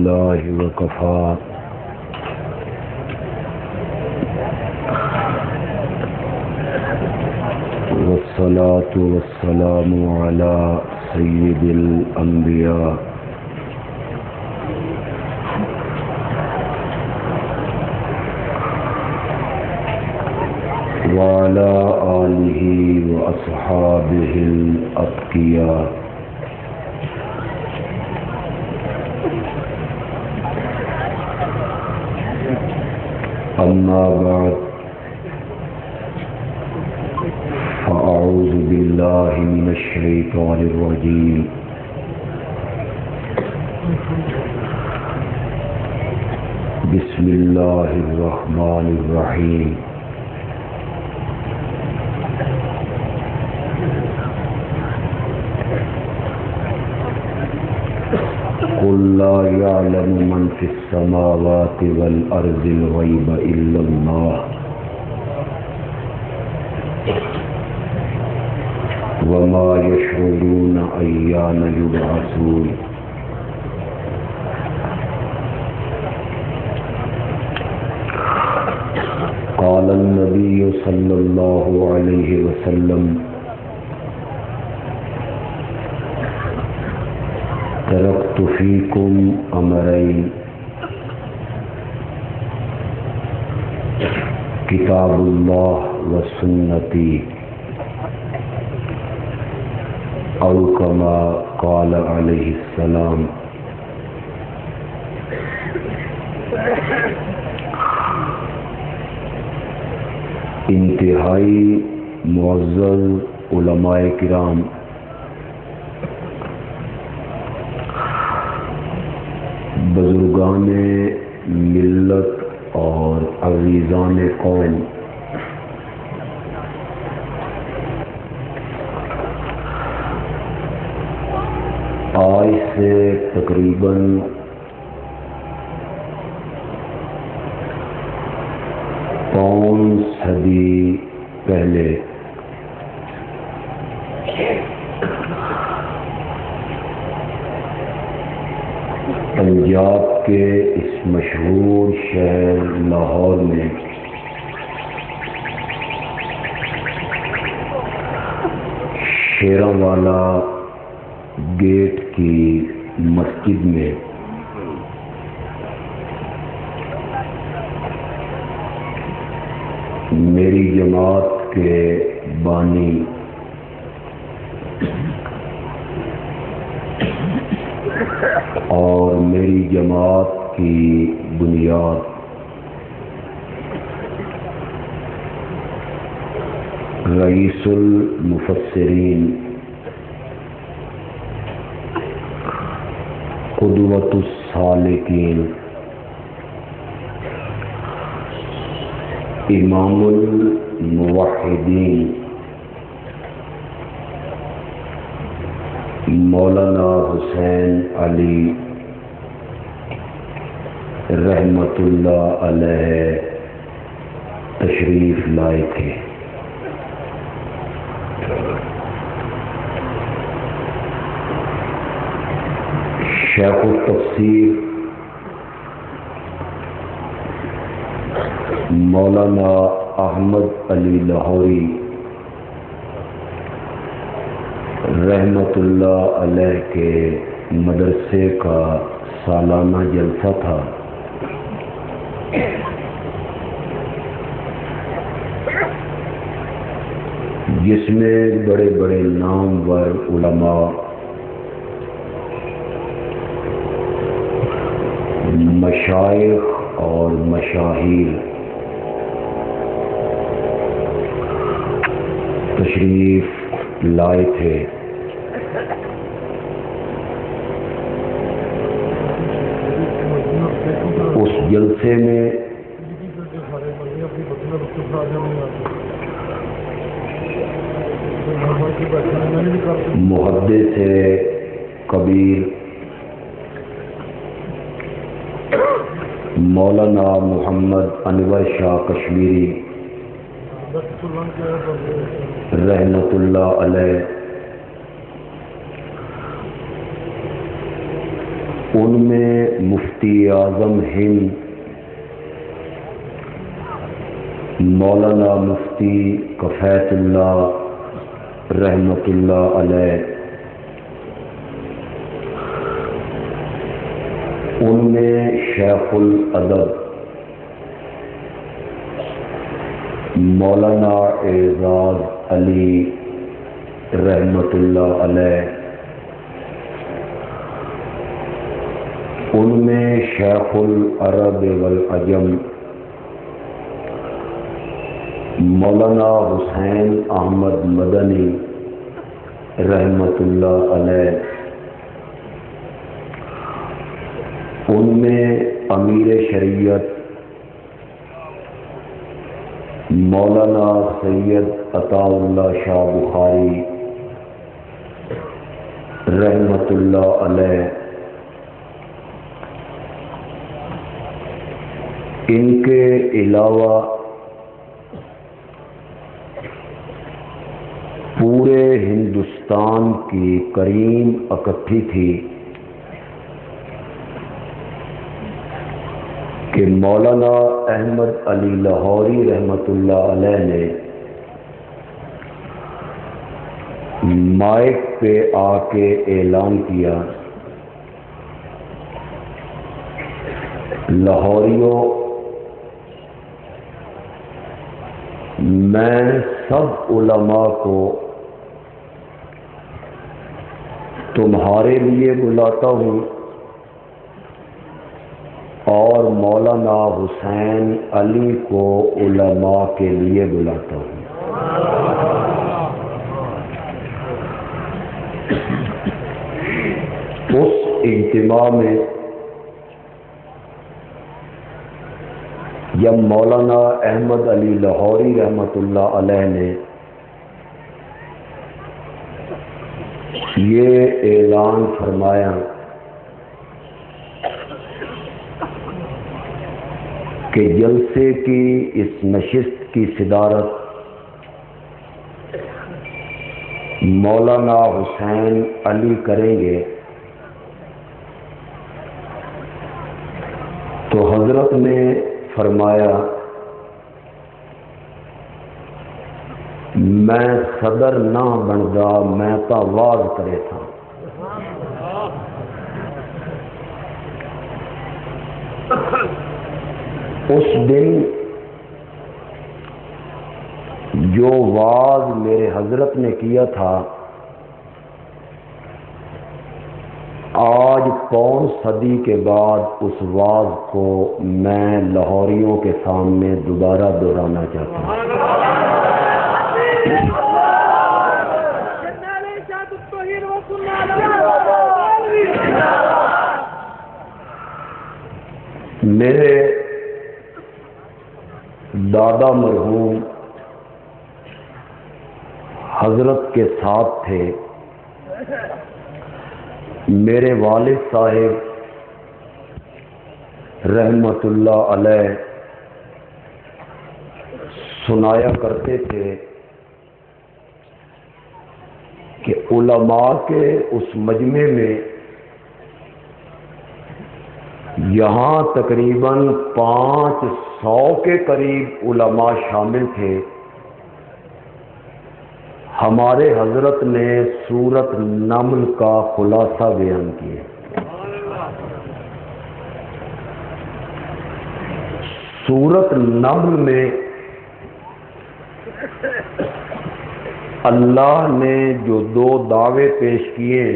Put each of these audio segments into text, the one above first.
بالله وكفى والصلاة والسلام على سيد الأنبياء وعلى آله وأصحابه الأتقياء أما بعد فأعوذ بالله من الشيطان الرجيم بسم الله الرحمن الرحيم قل لا يعلم من في السماوات والأرض الغيب إلا الله وما يشعرون أيان يبعثون قال النبي صلى الله عليه وسلم تركت فيكم أمرين كتاب الله وسنتي أو كما قال عليه السلام انتہائی معزز علماء کرام، بزرگان ملت اور عزیزان قوم، آج سے تقریباً 5 صدی پہلے پنجاب کے اس مشہور شہر لاہور میں شیراں والا گیٹ کی مسجد میں میری جماعت کے بانی اور میری جماعت کی بنیاد رئیس المفسرین قدوۃ السالکین امام الموحدین مولانا حسین علی رحمت اللہ علیہ تشریف لائے تھے۔ شیخ التفسیر مولانا احمد علی لاہوری رحمت اللہ علیہ کے مدرسے کا سالانہ جلسہ تھا، جس میں بڑے بڑے نامور علماء، مشائخ اور مشاہیر تشریف لائے تھے۔ اس جلسے میں محدث کبیر مولانا محمد انور شاہ کشمیری رحمت اللہ علیہ، ان میں مفتی مفتی اعظم ہند مولانا مفتی کفایت اللہ رحمۃ اللہ علیہ، ان میں شیخ الادب مولانا اعزاز علی رحمۃ اللہ علیہ، ان میں شیخ العرب والعجم مولانا حسین احمد مدنی رحمۃ اللہ علیہ، ان میں امیر شریعت مولانا سید عطا اللہ شاہ بخاری رحمۃ اللہ علیہ، ان کے علاوہ پورے ہندوستان کی کریم اکٹھی تھی کہ مولانا احمد علی لاہوری رحمۃ اللہ علیہ نے مائک پہ آ کے اعلان کیا، لاہوریوں، میں سب علماء کو تمہارے لیے بلاتا ہوں اور مولانا حسین علی کو علماء کے لیے بلاتا ہوں۔ اس اجتماع میں جب مولانا احمد علی لاہوری رحمۃ اللہ علیہ نے یہ اعلان فرمایا کہ جلسے کی اس نشست کی صدارت مولانا حسین علی کریں گے، تو حضرت نے فرمایا میں صدر نہ بندا، میں تا واز کرے تھا۔ اس دن جو واز میرے حضرت نے کیا تھا، آج پون صدی کے بعد اس واز کو میں لاہوریوں کے سامنے دوبارہ دہرانا چاہتا ہوں۔ میرے دادا مرحوم حضرت کے ساتھ تھے، میرے والد صاحب رحمۃ اللہ علیہ سنایا کرتے تھے کہ علماء کے اس مجمع میں یہاں تقریباً 500 کے قریب علماء شامل تھے۔ ہمارے حضرت نے سورت نمل کا خلاصہ بیان کیا۔ سورت نمل میں اللہ نے جو 2 دعوے پیش کیے،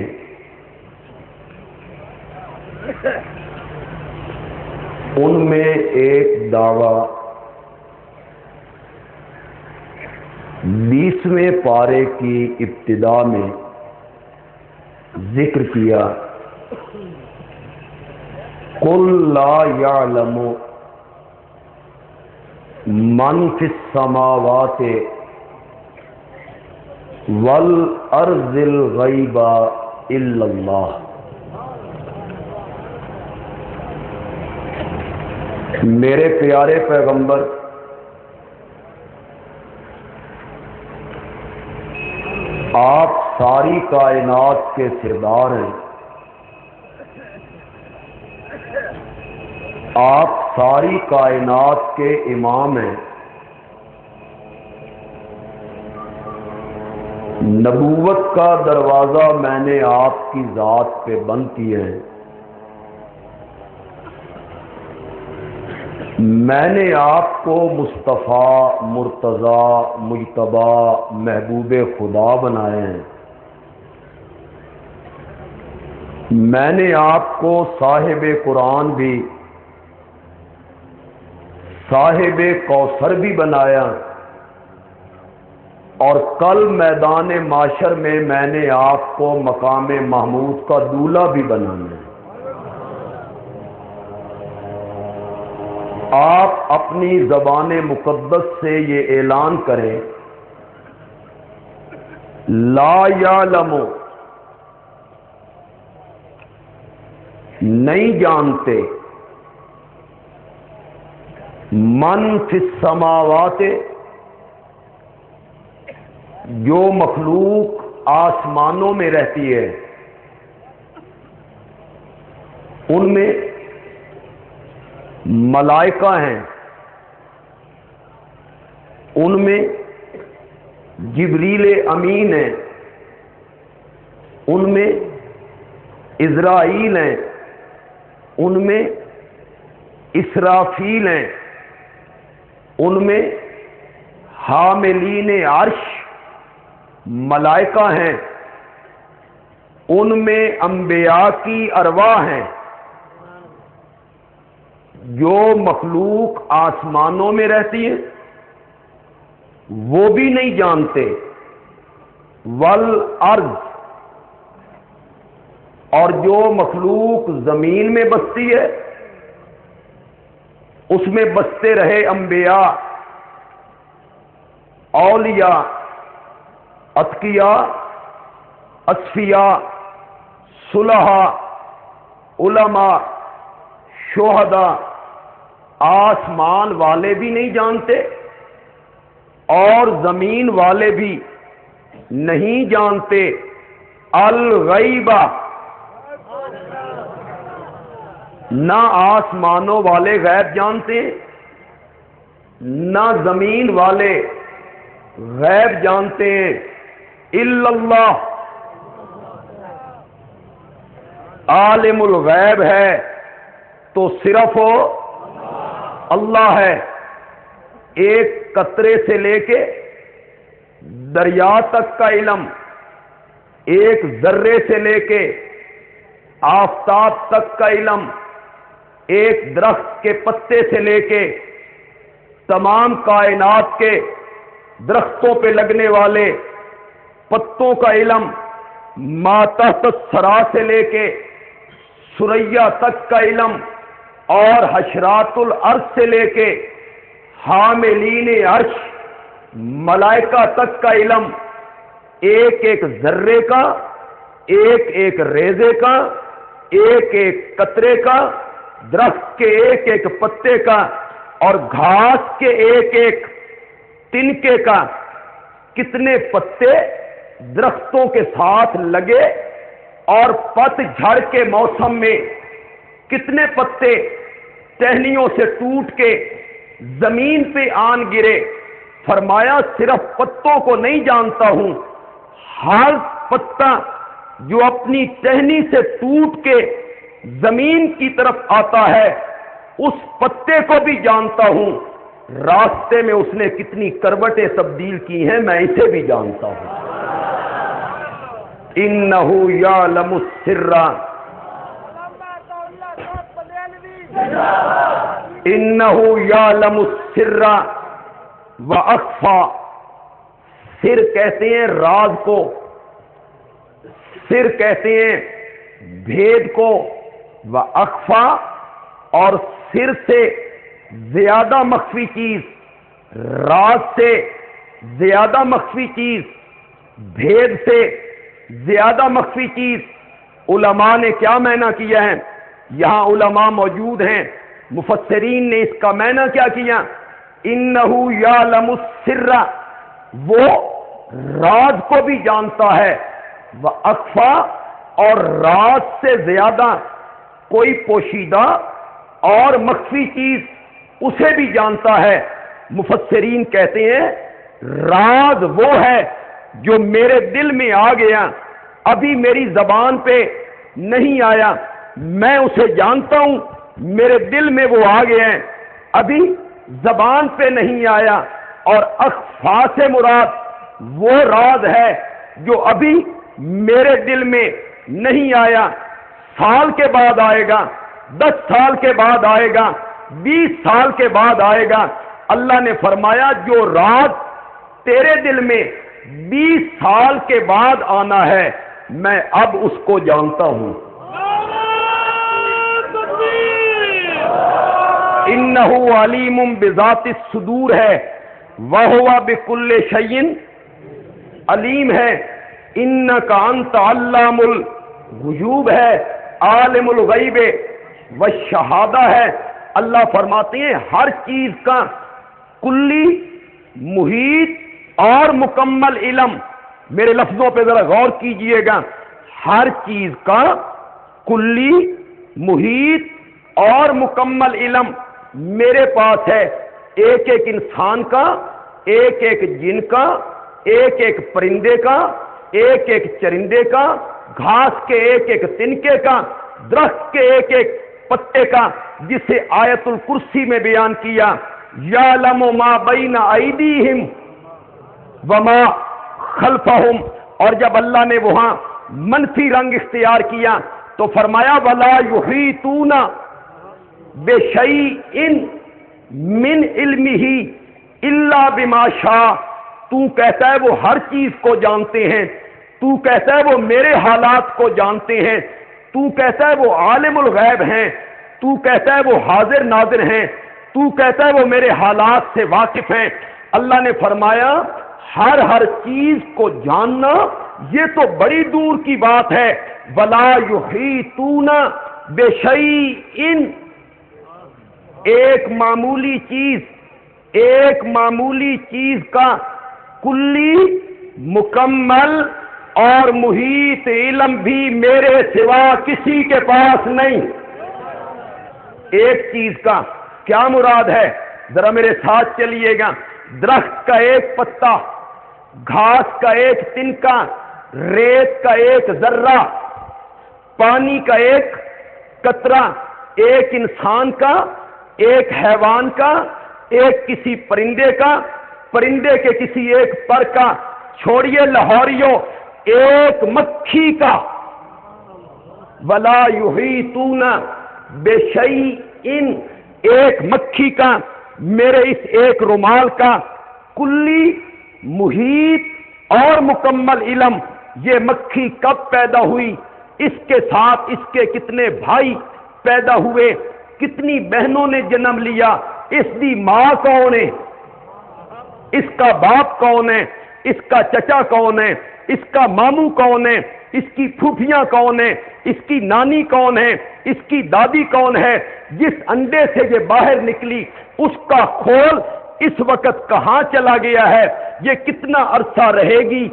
ان میں ایک دعویٰ 20ویں پارے کی ابتدا میں ذکر کیا، قُلْ لَا يَعْلَمُ مَنْ فِي السَّمَاوَاتِ وَالْأَرْضِ الْغَيْبَ إِلَّا اللَّهُ۔ میرے پیارے پیغمبر آپ ساری کائنات کے سردار ہیں، آپ ساری کائنات کے امام ہیں، نبوت کا دروازہ میں نے آپ کی ذات پہ بند کیے ہیں، میں نے آپ کو مصطفیٰ، مرتضیٰ، مجتبی، محبوب خدا بنائے ہیں، میں نے آپ کو صاحب قرآن بھی، صاحب کوثر بھی بنایا، اور کل میدان معاشر میں نے آپ کو مقام محمود کا دولہا بھی بنانا ہے۔ آپ اپنی زبان مقدس سے یہ اعلان کریں، لا یعلم، نہیں جانتے، من فی السماوات، جو مخلوق آسمانوں میں رہتی ہے، ان میں ملائکہ ہیں، ان میں جبریل امین ہیں، ان میں اسرائیل ہیں، ان میں اسرافیل ہیں، ان میں حاملین عرش ملائکہ ہیں، ان میں انبیاء کی ارواح ہیں۔ جو مخلوق آسمانوں میں رہتی ہے وہ بھی نہیں جانتے، والارض، اور جو مخلوق زمین میں بستی ہے اس میں بستے رہے انبیاء، اولیاء، اتقیاء، اصفیاء، صلحاء، علماء، شہداء، آسمان والے بھی نہیں جانتے اور زمین والے بھی نہیں جانتے، الغیبہ، نہ آسمانوں والے غیب جانتے ہیں، نہ زمین والے غیب جانتے ہیں، الا اللہ، عالم الغیب ہے تو صرف اللہ ہے۔ ایک قطرے سے لے کے دریا تک کا علم، ایک ذرے سے لے کے آفتاب تک کا علم، ایک درخت کے پتے سے لے کے تمام کائنات کے درختوں پہ لگنے والے پتوں کا علم، ما تحت الثری سے لے کے ثریا تک کا علم، اور حشرات الارض سے لے کے حاملین عرش ملائکہ تک کا علم، ایک ایک ذرے کا، ایک ایک ریزے کا، ایک ایک قطرے کا، درخت کے ایک ایک پتے کا، اور گھاس کے ایک ایک تنکے کا، کتنے پتے درختوں کے ساتھ لگے اور پت جھڑ کے موسم میں کتنے پتے ٹہنیوں سے ٹوٹ کے زمین پہ آن گرے۔ فرمایا صرف پتوں کو نہیں جانتا ہوں، ہر پتا جو اپنی ٹہنی سے ٹوٹ کے زمین کی طرف آتا ہے اس پتے کو بھی جانتا ہوں، راستے میں اس نے کتنی کروٹیں تبدیل کی ہیں میں اسے بھی جانتا ہوں۔ انہ یعلم السر، انہ یعلم السر واخفی، سر کہتے ہیں راز کو، سر کہتے ہیں بھید کو، واخفی، اور سر سے زیادہ مخفی چیز، راز سے زیادہ مخفی چیز، بھید سے زیادہ مخفی چیز۔ علماء نے کیا معنی کیا ہے؟ یہاں علماء موجود ہیں، مفسرین نے اس کا معنی کیا کیا؟ انہ یعلم السر، وہ راز کو بھی جانتا ہے، واخفی، اور راز سے زیادہ کوئی پوشیدہ اور مخفی چیز اسے بھی جانتا ہے۔ مفسرین کہتے ہیں راز وہ ہے جو میرے دل میں آ گیا، ابھی میری زبان پہ نہیں آیا، میں اسے جانتا ہوں، میرے دل میں وہ آ گیا ہے، ابھی زبان پہ نہیں آیا۔ اور اخفا سے مراد وہ راز ہے جو ابھی میرے دل میں نہیں آیا، سال کے بعد آئے گا، 10 سال کے بعد آئے گا، 20 سال کے بعد آئے گا۔ اللہ نے فرمایا جو راز تیرے دل میں 20 سال کے بعد آنا ہے، میں اب اس کو جانتا ہوں۔ انہ علیم بذات الصدور ہے، وہو بکل شیء علیم ہے۔ انک انت علام الغیوب ہے، عالم الغیب والشہادہ ہے۔ اللہ فرماتے ہیں ہر چیز کا کلی، محیط اور مکمل علم، میرے لفظوں پہ ذرا غور کیجئے گا، ہر چیز کا کلی، محیط اور مکمل علم میرے پاس ہے، ایک ایک انسان کا، ایک ایک جن کا، ایک ایک پرندے کا، ایک ایک چرندے کا، گھاس کے ایک ایک تنکے کا، درخت کے ایک ایک پتے کا، جسے آیت الکرسی میں بیان کیا، یعلم ما بین ایدیہم وما خلفہم۔ اور جب اللہ نے وہاں منفی رنگ اختیار کیا تو فرمایا ولا یحیطون بشیء من علمہ الا بما شاء۔ تو کہتا ہے وہ ہر چیز کو جانتے ہیں، تو کہتا ہے وہ میرے حالات کو جانتے ہیں، تو کہتا ہے وہ عالم الغیب ہیں، تو کہتا ہے وہ حاضر ناظر ہیں، تو کہتا ہے وہ میرے حالات سے واقف ہیں۔ اللہ نے فرمایا ہر چیز کو جاننا یہ تو بڑی دور کی بات ہے۔ ولا یحیطون بشیء، ایک معمولی چیز کا کلی، مکمل اور محیط علم بھی میرے سوا کسی کے پاس نہیں۔ ایک چیز کا کیا مراد ہے؟ ذرا میرے ساتھ چلیے گا۔ درخت کا ایک پتا، گھاس کا ایک تنکا، ریت کا ایک ذرہ، پانی کا ایک قطرہ، ایک انسان کا، ایک حیوان کا، ایک کسی پرندے کا، پرندے کے کسی ایک پر کا، چھوڑیے لاہوریوں، ایک مکھی کا، ولا یحیطون بشیء، ایک مکھی کا، میرے اس ایک رومال کا کلی، محیط اور مکمل علم۔ یہ مکھی کب پیدا ہوئی، اس کے ساتھ اس کے کتنے بھائی پیدا ہوئے، کتنی بہنوں نے جنم لیا، اس دی ماں کون ہے، اس کا باپ کون ہے، اس کا چچا کون ہے، اس کا ماموں کون ہے، اس کی پھوپھیاں کون ہیں، اس کی نانی کون ہے، اس کی دادی کون ہے، جس انڈے سے یہ باہر نکلی اس کا کھول اس وقت کہاں چلا گیا ہے، یہ کتنا عرصہ رہے گی،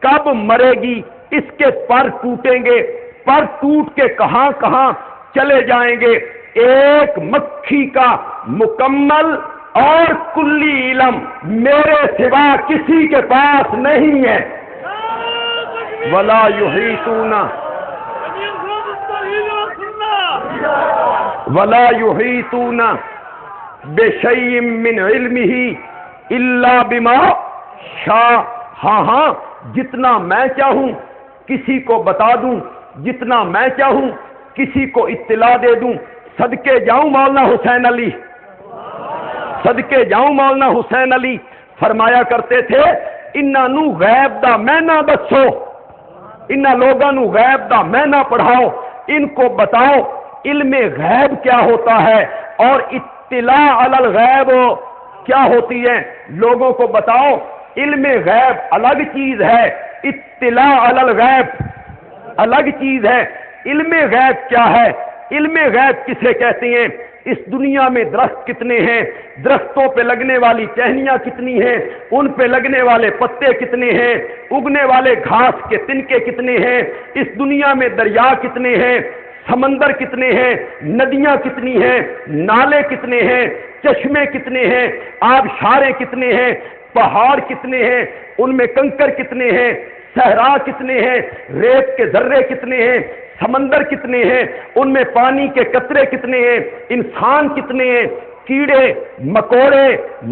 کب مرے گی، اس کے پر ٹوٹیں گے، پر ٹوٹ کے کہاں کہاں چلے جائیں گے۔ ایک مکھی کا مکمل اور کلی علم میرے سوا کسی کے پاس نہیں ہے۔ ولا یحیطون بشیء من علمہ الا بما شاء۔ ہاں جتنا میں چاہوں کسی کو بتا دوں، جتنا میں چاہوں کسی کو اطلاع دے دوں۔ صدقے جاؤں مولانا حسین علی، صدقے جاؤں مولانا حسین علی فرمایا کرتے تھے انہاں نو غیب دا میں نہ دسو، انہاں لوگاں نو غیب دا میں نہ پڑھاؤ، ان کو بتاؤ علم غیب کیا ہوتا ہے اور اطلاع علی الغیب کیا ہوتی ہے۔ لوگوں کو بتاؤ علم غیب الگ چیز ہے، اطلاع علی الغیب الگ چیز ہے۔ علم غیب کیا ہے؟ علم غیب کسے کہتے ہیں؟ اس دنیا میں درخت کتنے ہیں، درختوں پہ لگنے والی ٹہنیاں کتنی ہیں، ان پہ لگنے والے پتے کتنے ہیں، اگنے والے گھاس کے تنکے کتنے ہیں، اس دنیا میں دریا کتنے ہیں، سمندر کتنے ہیں، ندیاں کتنی ہیں، نالے کتنے ہیں، چشمے کتنے ہیں، آبشاریں کتنے ہیں، پہاڑ کتنے ہیں، ان میں کنکر کتنے ہیں، صحرا کتنے ہیں، ریت کے ذرے کتنے ہیں، سمندر کتنے ہیں، ان میں پانی کے قطرے کتنے ہیں، انسان کتنے ہیں، کیڑے مکوڑے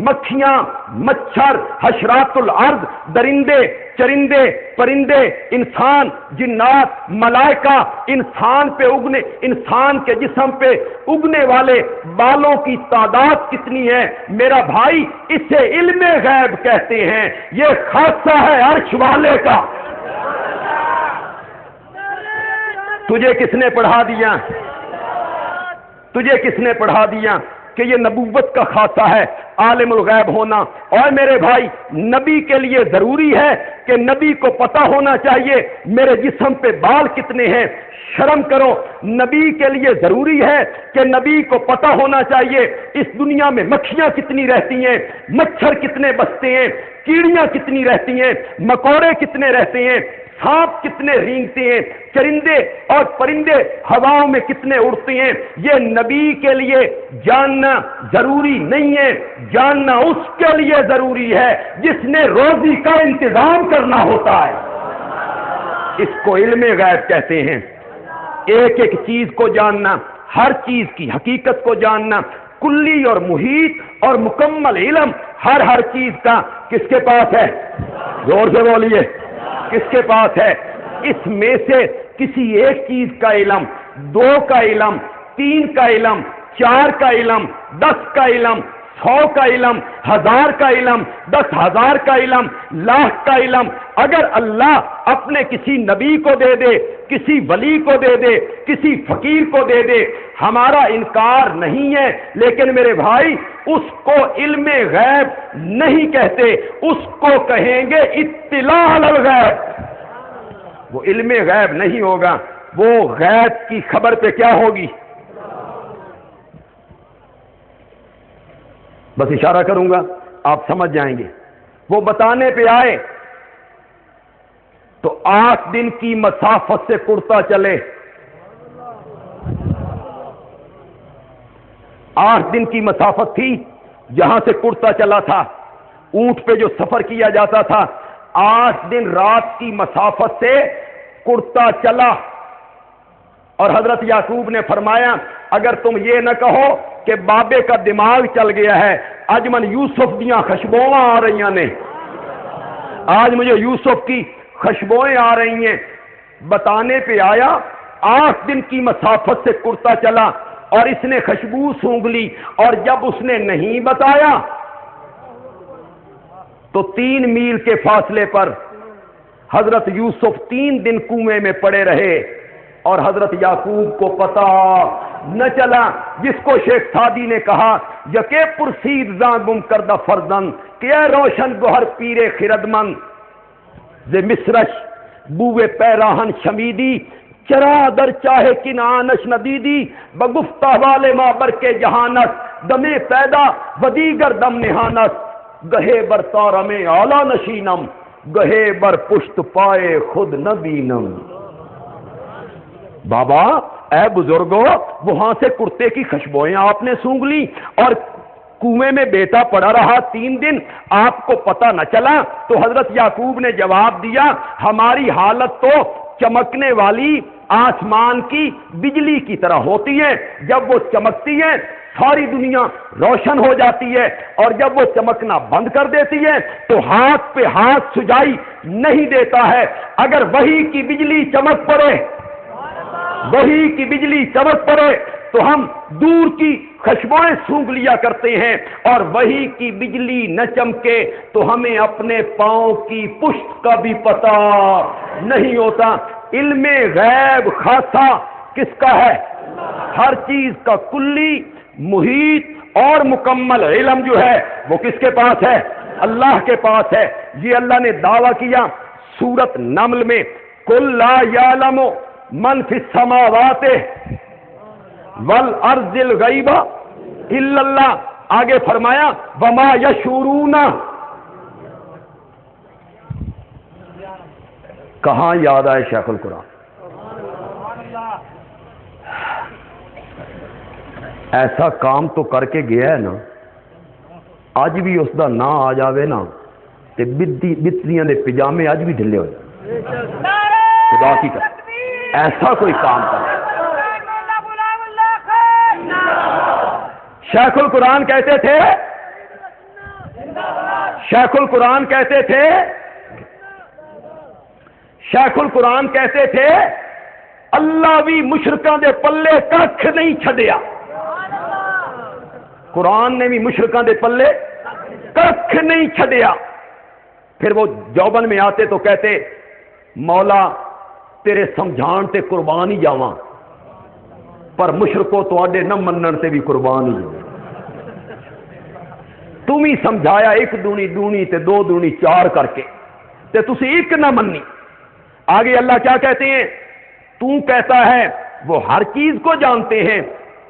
مکھیاں مچھر حشرات الارض درندے چرندے پرندے انسان جنات ملائکہ انسان کے جسم پہ اگنے والے بالوں کی تعداد کتنی ہے میرا بھائی، اسے علم غیب کہتے ہیں۔ یہ خاصہ ہے عرش والے کا۔ تجھے کس نے پڑھا دیا؟ تجھے کس نے پڑھا دیا کہ یہ نبوت کا خاصہ ہے عالم الغیب ہونا؟ اور میرے بھائی، نبی کے لیے ضروری ہے کہ نبی کو پتہ ہونا چاہیے میرے جسم پہ بال کتنے ہیں۔ شرم کرو، نبی کے لیے ضروری ہے کہ نبی کو پتہ ہونا چاہیے اس دنیا میں مکھیاں کتنی رہتی ہیں، مچھر کتنے بستے ہیں، کیڑیاں کتنی رہتی ہیں، مکوڑے کتنے رہتے ہیں، سانپ کتنے رینگتے ہیں، چرندے اور پرندے ہواؤں میں کتنے اڑتے ہیں۔ یہ نبی کے لیے جاننا ضروری نہیں ہے، جاننا اس کے لیے ضروری ہے جس نے روزی کا انتظام کرنا ہوتا ہے۔ اس کو علم غیب کہتے ہیں۔ ایک ایک چیز کو جاننا، ہر چیز کی حقیقت کو جاننا، کلی اور محیط اور مکمل علم ہر چیز کا کس کے پاس ہے؟ زور سے بولیے، کس کے پاس ہے؟ اس میں سے کسی ایک چیز کا علم، 2 کا علم، 3 کا علم، 4 کا علم، 10 کا علم، 100 کا علم، 1000 کا علم، 10,000 کا علم، لاکھ کا علم اگر اللہ اپنے کسی نبی کو دے دے، کسی ولی کو دے دے، کسی فقیر کو دے دے، ہمارا انکار نہیں ہے، لیکن میرے بھائی اس کو علم غیب نہیں کہتے، اس کو کہیں گے اطلاع علی الغیب۔ وہ علم غیب نہیں ہوگا، وہ غیب کی خبر پہ کیا ہوگی؟ بس اشارہ کروں گا آپ سمجھ جائیں گے۔ وہ بتانے پہ آئے تو 8 دن کی مسافت سے کرتا چلے، 8 دن کی مسافت تھی جہاں سے کرتا چلا تھا، اونٹ پہ جو سفر کیا جاتا تھا، 8 دن رات کی مسافت سے کرتا چلا۔ اور حضرت یعقوب نے فرمایا اگر تم یہ نہ کہو کہ بابے کا دماغ چل گیا ہے، آج من یوسف دیاں خوشبوئیں آ رہی ہیں، آج مجھے یوسف کی خوشبوئیں آ رہی ہیں۔ بتانے پہ آیا 8 دن کی مسافت سے کرتا چلا اور اس نے خوشبو سونگھ لی، اور جب اس نے نہیں بتایا تو 3 میل کے فاصلے پر حضرت یوسف 3 دن کنویں میں پڑے رہے اور حضرت یعقوب کو پتا نہ چلا، جس کو شیخ سعدی نے کہا یکے پرسید زاں گم کردہ فرزن کہ اے روشن گوہر پیرے خردمند ز مصرش بوئے پیراہن شمیدی چرا در چاہے کنانش ندیدی بگفتہ والے ماں بر کے جہانت دمے پیدا ودیگر دم نہانت گہے بر تارم اعلیٰ نشینم گہے بر پشت پائے خود نبینم۔ بابا اے بزرگو، وہاں سے کرتے کی خوشبوئیں آپ نے سونگھ لی اور کنویں میں بیٹا پڑا رہا 3 دن، آپ کو پتہ نہ چلا؟ تو حضرت یعقوب نے جواب دیا ہماری حالت تو چمکنے والی آسمان کی بجلی کی طرح ہوتی ہے، جب وہ چمکتی ہے ساری دنیا روشن ہو جاتی ہے، اور جب وہ چمکنا بند کر دیتی ہے تو ہاتھ پہ ہاتھ سجائی نہیں دیتا ہے۔ اگر وہی کی بجلی چمک پڑے، وہی کی بجلی چمک پڑے تو ہم دور کی خوشبوئیں سونگھ لیا کرتے ہیں، اور وہی کی بجلی نہ چمکے تو ہمیں اپنے پاؤں کی پشت کا بھی پتہ نہیں ہوتا۔ علم غیب خاصہ کس کا ہے؟ ہر چیز کا کلی محیط اور مکمل علم جو ہے وہ کس کے پاس ہے؟ اللہ کے پاس ہے۔ یہ اللہ نے دعویٰ کیا سورۃ نمل میں قل لا یعلم من فی السماوات والارض الغیب الا اللہ، آگے فرمایا وما یشعرون۔ کہاں یاد آئے شیخ القرآن؟ ایسا کام تو کر کے گیا ہے نا، اج بھی اس دا نا آ جاوے نا تے بتریاں دے پجامے اج بھی ڈھلے ہو جائے، خدا کی قسم ایسا کوئی کام کر۔ شیخ القرآن کہتے تھے، شیخ القرآن کہتے تھے، شیخ القرآن کہتے تھے اللہ بھی مشرکاں دے پلے کھ نہیں چھڈیا، قرآن نے بھی مشرکاں دے پلے کھ نہیں چھڈیا۔ پھر وہ جوبن میں آتے تو کہتے مولا تیرے سمجھان تے قربان ہی جاواں، پر مشرکو تواڈے نہ منن تے بھی قربان ہی جاواں۔ تم ہی سمجھایا ایک دونی دونی تے دو دونی چار کر کے تے تسی ایک نہ مننی۔ آگے اللہ کیا کہتے ہیں؟ تو کہتا ہے وہ ہر چیز کو جانتے ہیں،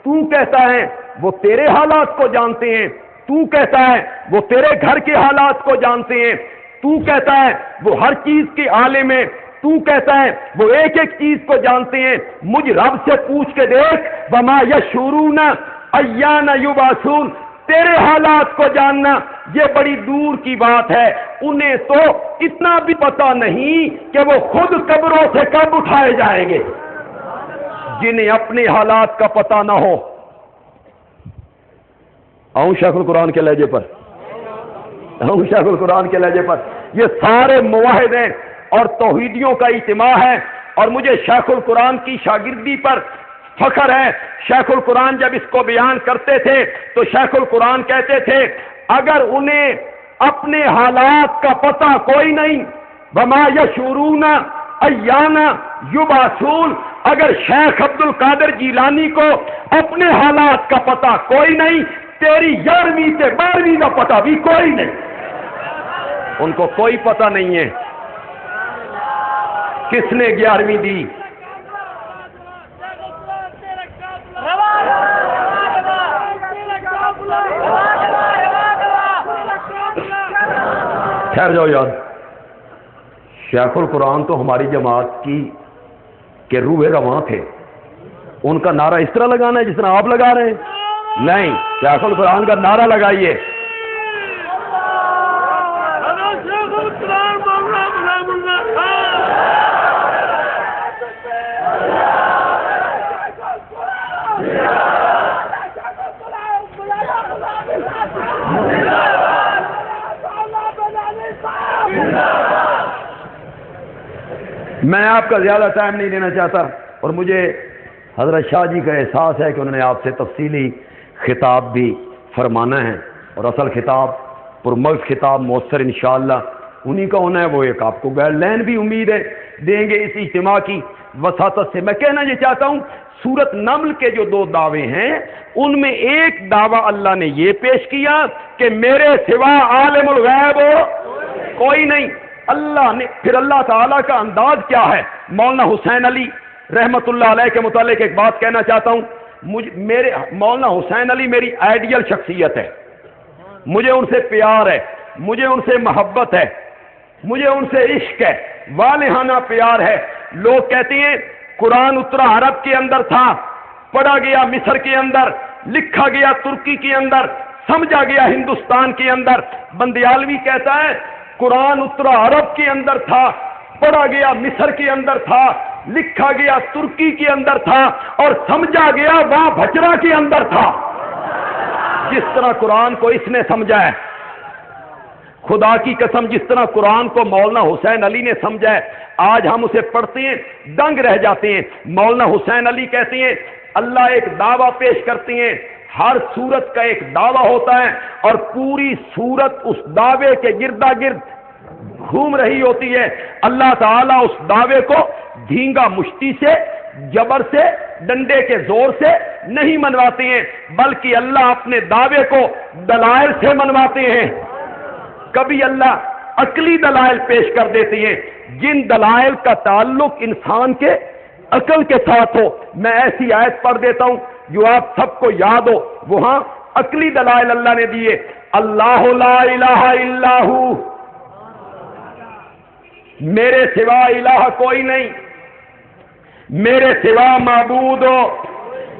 تو کہتا ہے وہ تیرے حالات کو جانتے ہیں، تو کہتا ہے وہ تیرے گھر کے حالات کو جانتے ہیں، تو کہتا ہے وہ ہر چیز کے عالم ہیں، تو کہتا ہے وہ ایک ایک چیز کو جانتے ہیں۔ مجھ رب سے پوچھ کے دیکھ وما یشعرون ایان یبعثون، تیرے حالات کو جاننا یہ بڑی دور کی بات ہے، انہیں تو اتنا بھی پتہ نہیں کہ وہ خود قبروں سے کب اٹھائے جائیں گے۔ جنہیں اپنے حالات کا پتہ نہ ہو، آؤں شیخ القرآن کے لہجے پر، آؤں شیخ القرآن کے لہجے پر، یہ سارے موحد ہیں اور توحیدیوں کا اجتماع ہے، اور مجھے شیخ القرآن کی شاگردی پر فخر ہے۔ شیخ القرآن جب اس کو بیان کرتے تھے تو شیخ القرآن کہتے تھے اگر انہیں اپنے حالات کا پتہ کوئی نہیں، وما یشعرون ایان یبعثون، اگر شیخ عبد القادر جیلانی کو اپنے حالات کا پتہ کوئی نہیں، تیری 11ویں سے 12ویں کا پتہ بھی کوئی نہیں، ان کو کوئی پتہ نہیں ہے کس نے 11ویں دی۔ ٹھہر جاؤ یار، شیخ القرآن تو ہماری جماعت کی کہ روح رواں تھے، ان کا نعرہ اس طرح لگانا ہے جس طرح آپ لگا رہے ہیں؟ نہیں، شیخ القرآن کا نعرہ لگائیے۔ میں آپ کا زیادہ ٹائم نہیں لینا چاہتا، اور مجھے حضرت شاہ جی کا احساس ہے کہ انہوں نے آپ سے تفصیلی خطاب بھی فرمانا ہے، اور اصل خطاب پرمغز خطاب مؤثر انشاءاللہ انہی کا ہونا ہے۔ وہ ایک آپ کو گائیڈ لائن بھی امید ہے دیں گے اس اجتماع کی وساطت سے۔ میں کہنا یہ چاہتا ہوں سورت نمل کے جو 2 دعوے ہیں ان میں ایک دعویٰ اللہ نے یہ پیش کیا کہ میرے سوا عالم الغیب کوئی نہیں۔ اللہ نے پھر اللہ تعالیٰ کا انداز کیا ہے؟ مولانا حسین علی رحمت اللہ علیہ کے متعلق ایک بات کہنا چاہتا ہوں۔ میرے مولانا حسین علی میری آئیڈیل شخصیت ہے، مجھے ان سے پیار ہے، مجھے ان سے محبت ہے، مجھے ان سے عشق ہے، والہانہ پیار ہے۔ لوگ کہتے ہیں قرآن اترا عرب کے اندر تھا، پڑھا گیا مصر کے اندر، لکھا گیا ترکی کے اندر، سمجھا گیا ہندوستان کے اندر۔ بندیالوی کہتا ہے قرآن اترا عرب کے اندر تھا، پڑھا گیا مصر کے اندر تھا، لکھا گیا ترکی کے اندر تھا، اور سمجھا گیا وہاں بھچرا کے اندر تھا۔ جس طرح قرآن کو اس نے سمجھا ہے، خدا کی قسم جس طرح قرآن کو مولانا حسین علی نے سمجھا ہے، آج ہم اسے پڑھتے ہیں دنگ رہ جاتے ہیں۔ مولانا حسین علی کہتے ہیں اللہ ایک دعویٰ پیش کرتے ہیں، ہر سورت کا ایک دعویٰ ہوتا ہے، اور پوری سورت اس دعوے کے گردا گرد گھوم رہی ہوتی ہے۔ اللہ تعالیٰ اس دعوے کو دھینگا مشتی سے، جبر سے، ڈنڈے کے زور سے نہیں منواتے ہیں، بلکہ اللہ اپنے دعوے کو دلائل سے منواتے ہیں۔ کبھی اللہ عقلی دلائل پیش کر دیتے ہیں جن دلائل کا تعلق انسان کے عقل کے ساتھ ہو۔ میں ایسی آیت پڑھ دیتا ہوں جو آپ سب کو یاد ہو، وہاں عقلی دلائل اللہ نے دیے۔ اللہ لا الہ الا ہو، میرے سوا الہ کوئی نہیں، میرے سوا معبود ہو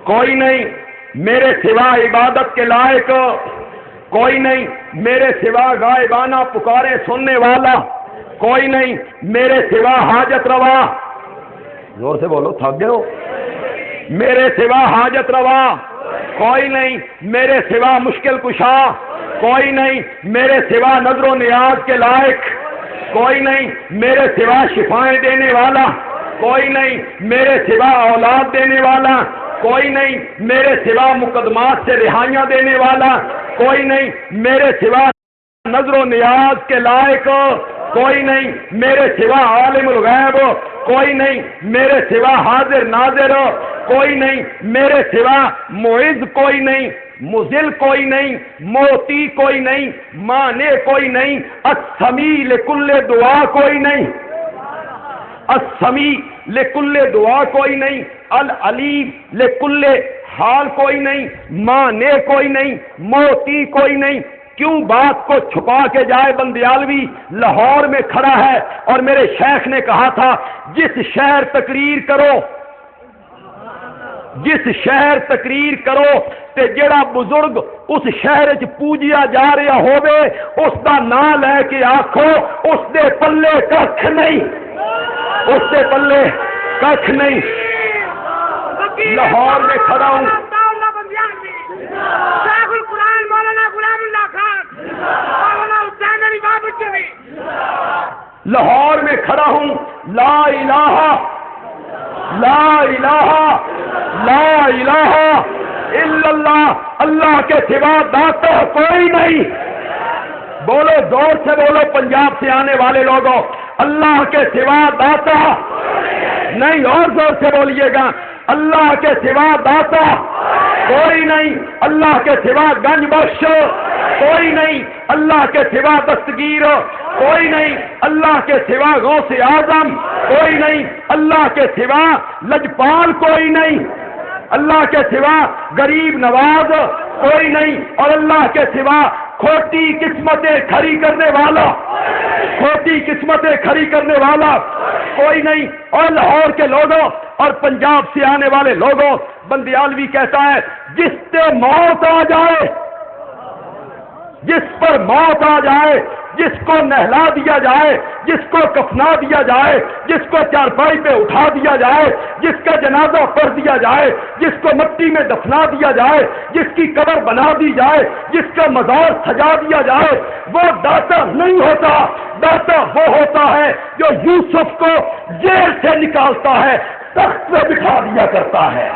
کوئی نہیں، میرے سوا عبادت کے لائق کوئی نہیں، میرے سوا غائبانہ پکارے سننے والا کوئی نہیں، میرے سوا حاجت روا، زور سے بولو تھک گئے ہو، میرے سوا حاجت روا کوئی نہیں، میرے سوا مشکل کشا کوئی نہیں، میرے سوا نظر و نیاز کے لائق کوئی نہیں، میرے سوا شفائیں دینے والا کوئی نہیں، میرے سوا اولاد دینے والا کوئی نہیں، میرے سوا مقدمات سے رہائیاں دینے والا کوئی نہیں، میرے سوا نظر و نیاز کے لائق کوئی نہیں، میرے سوا عالم الغیب کوئی نہیں، میرے سوا حاضر ناظر کوئی نہیں، میرے سوا معز کوئی نہیں، مذل کوئی نہیں، موتی کوئی نہیں، مانے کوئی نہیں، السمیع لکل دعا کوئی نہیں، السمیع لکل دعا کوئی نہیں، العلیم لکل حال کوئی نہیں، مانے کوئی نہیں، موتی کوئی نہیں۔ کیوں بات کو چھپا کے جائے بندیالوی؟ لاہور میں کھڑا ہے اور میرے شیخ نے کہا تھا جس شہر تقریر کرو، جس شہر تقریر کرو تے جڑا بزرگ اس شہر وچ پوجیا جا رہا ہوے اس دا نام لے کے آکھو اس دے پلے ککھ نہیں، اس دے پلے ککھ نہیں۔ لاہور میں کھڑا ہوں، لاہور میں کھڑا ہوں، لا الہ لا الہ لا الہ الا اللہ، اللہ کے سوا داتا کوئی نہیں۔ بولو زور سے بولو پنجاب سے آنے والے لوگوں، اللہ کے سوا داتا نہیں، اور زور سے بولیے گا، اللہ کے سوا داتا کوئی نہیں، اللہ کے سوا گنج بخش کوئی نہیں، اللہ کے سوا دستگیر کوئی نہیں، اللہ کے سوا غوث اعظم کوئی نہیں، اللہ کے سوا لجپال کوئی نہیں، اللہ کے سوا غریب نواز کوئی نہیں، اور اللہ کے سوا کھوٹی قسمتیں کھڑی کرنے والا، کھوٹی قسمتیں کھڑی کرنے والا کوئی نہیں۔ اور لاہور کے لوگوں اور پنجاب سے آنے والے لوگوں، بندیالوی کہتا ہے جس سے موت آ جائے، جس پر موت آ جائے، جس کو نہلا دیا جائے، جس کو کفنا دیا جائے، جس کو چارپائی پہ اٹھا دیا جائے، جس کا جنازہ پڑھ دیا جائے، جس کو مٹی میں دفنا دیا جائے، جس کی قبر بنا دی جائے، جس کا مزار سجا دیا جائے، وہ داتا نہیں ہوتا۔ داتا وہ ہوتا ہے جو یوسف کو جیل سے نکالتا ہے، تخت پہ بٹھا دیا کرتا ہے۔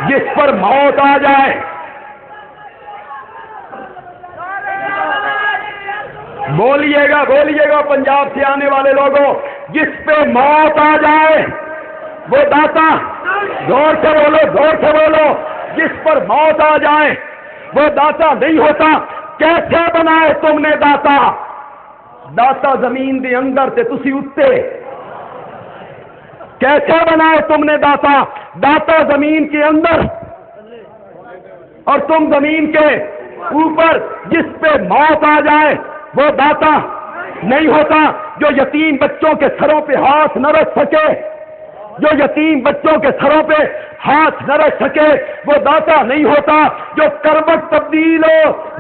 جس پر موت آ جائے، بولیے گا پنجاب سے آنے والے لوگوں، جس پہ موت آ جائے وہ داتا، زور سے بولو، جس پر موت آ جائے وہ داتا نہیں ہوتا۔ کیسے بنائے تم نے داتا؟ داتا زمین دے اندر تے تسی اتے، کیسے بنائے تم نے داتا؟ داتا زمین کے اندر اور تم زمین کے اوپر۔ جس پہ موت آ جائے وہ داتا نہیں ہوتا۔ جو یتیم بچوں کے سروں پہ ہاتھ نہ رکھ سکے، جو یتیم بچوں کے سروں پہ ہاتھ نہ رکھ سکے وہ داتا نہیں ہوتا۔ جو کروٹ تبدیل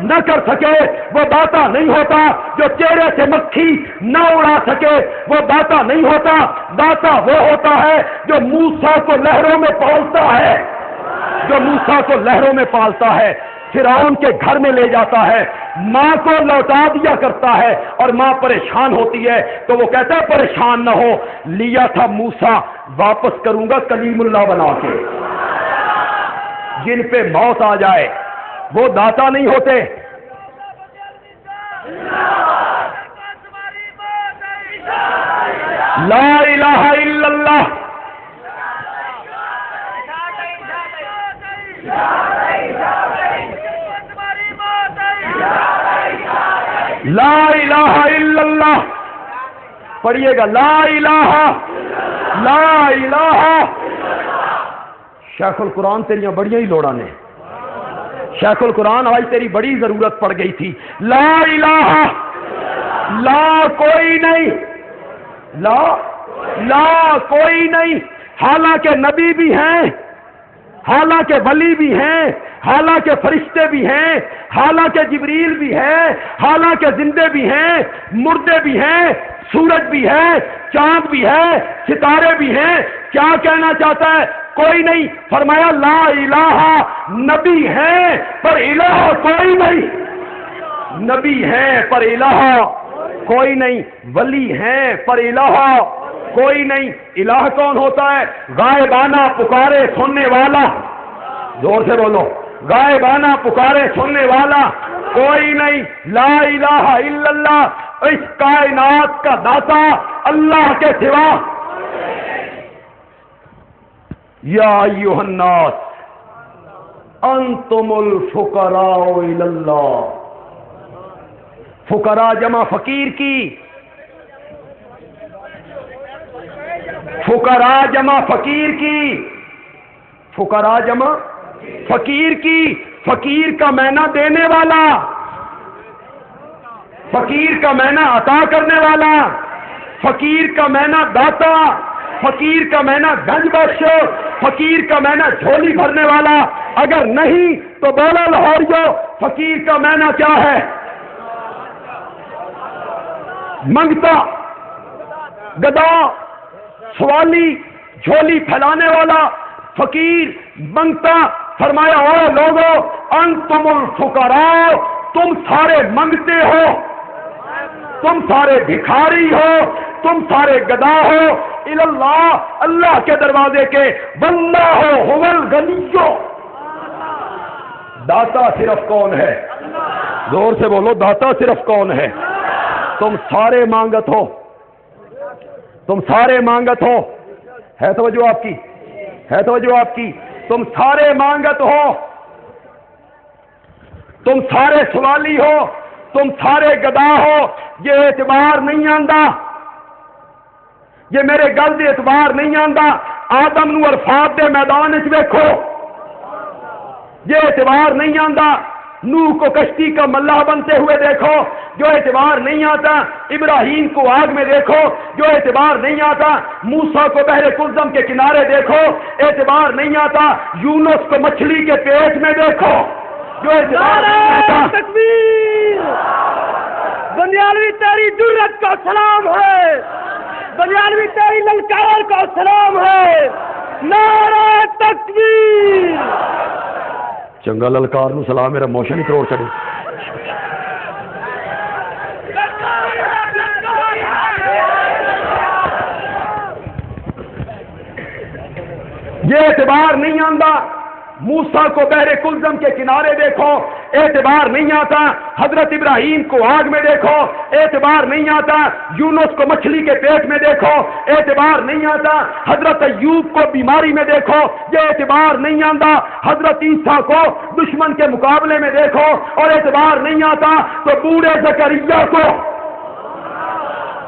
نہ کر سکے وہ داتا نہیں ہوتا۔ جو چہرے سے مکھی نہ اڑا سکے وہ داتا نہیں ہوتا۔ داتا وہ ہوتا ہے جو موسیٰ کو لہروں میں پالتا ہے، جو موسیٰ کو لہروں میں پالتا ہے، فرعون کے گھر میں لے جاتا ہے، ماں کو لوٹا دیا کرتا ہے، اور ماں پریشان ہوتی ہے تو وہ کہتا ہے پریشان نہ ہو، لیا تھا موسیٰ واپس کروں گا کلیم اللہ بنا کے۔ جن پہ موت آ جائے وہ داتا نہیں ہوتے۔ لا الہ الا اللہ، لا الہ الا اللہ، پڑھیے گا، لا الہ لا الہ۔ شیخ القرآن تیریاں بڑیاں ہی لوڑا نے، شیخ القرآن آج تیری بڑی ضرورت پڑ گئی تھی۔ لا الہ، لا کوئی نہیں، لا لا کوئی نہیں، حالانکہ نبی بھی ہیں، حالانکہ ولی بھی ہیں، حالانکہ فرشتے بھی ہیں، حالانکہ جبریل بھی ہے، حالانکہ زندے بھی ہیں، مردے بھی ہیں، سورج بھی ہے، چاند بھی ہے، ستارے بھی ہیں، کیا کہنا چاہتا ہے؟ کوئی نہیں، فرمایا لا الہ، نبی ہیں پر الہ کوئی نہیں، نبی ہیں پر الہ کوئی نہیں، ولی ہیں پر الہ کوئی نہیں۔ الہ کون ہوتا ہے؟ غائبانہ پکارے سننے والا، زور سے بولو، غائبانہ پکارے سننے والا کوئی نہیں۔ لا الہ الا اللہ، اس کائنات کا داتا اللہ کے سوا۔ یا ایھا الناس انتم الفقراء الی اللہ، فقراء جمع فقیر کی، فقراء جمع فقیر کی، فقراء جمع فقیر کی، فقیر کا معنی دینے والا، فقیر کا معنی عطا کرنے والا، فقیر کا معنی داتا، فقیر کا معنی گنج بخش، فقیر کا معنی جھولی بھرنے والا۔ اگر نہیں تو بولا لاہوریو، فقیر کا معنی کیا ہے؟ منگتا، گدا، سوالی، جھولی پھیلانے والا، فقیر، منگتا۔ فرمایا او لوگو انتم الفقراء، تم سارے منگتے ہو، تم سارے بھکاری ہو، تم سارے گدا ہو، الی اللہ، اللہ کے دروازے کے، واللہ هو الغنی، داتا صرف کون ہے؟ زور سے بولو، داتا صرف کون ہے؟ تم سارے مانگت ہو، تم سارے مانگت ہو، ہے توجہ آپ کی؟ ہے توجہ آپ کی؟ تم سارے مانگت ہو، تم سارے سوالی ہو، تم سارے گدا ہو، یہ اعتبار نہیں آندا، یہ میرے گل دے اعتبار نہیں آندا۔ آدم نو عرفات دے میدان وچ ویکھو، یہ اعتبار نہیں آندا۔ نوح کو کشتی کا ملاح بنتے ہوئے دیکھو، جو اعتبار نہیں آتا۔ ابراہیم کو آگ میں دیکھو، جو اعتبار نہیں آتا۔ موسیٰ کو بحر کلثم کے کنارے دیکھو، اعتبار نہیں آتا۔ یونس کو مچھلی کے پیٹ میں دیکھو، جو اعتبار نہیں آتا۔ تکبیر! بنیالوی تیری جرت کا سلام ہے، بنیالوی تیری للکار کا سلام ہے، نعرہ تکبیر! چنگا للکار نو سلام، میرا موشن ہی کروڑ چڑے۔ یہ اعتبار نہیں آتا۔ موسیٰ کو بحر کلثم کے کنارے دیکھو، اعتبار نہیں آتا۔ حضرت ابراہیم کو آگ میں دیکھو، اعتبار نہیں آتا۔ یونس کو مچھلی کے پیٹ میں دیکھو، اعتبار نہیں آتا۔ حضرت ایوب کو بیماری میں دیکھو، یہ اعتبار نہیں آتا۔ حضرت عیسیٰ کو دشمن کے مقابلے میں دیکھو اور اعتبار نہیں آتا۔ تو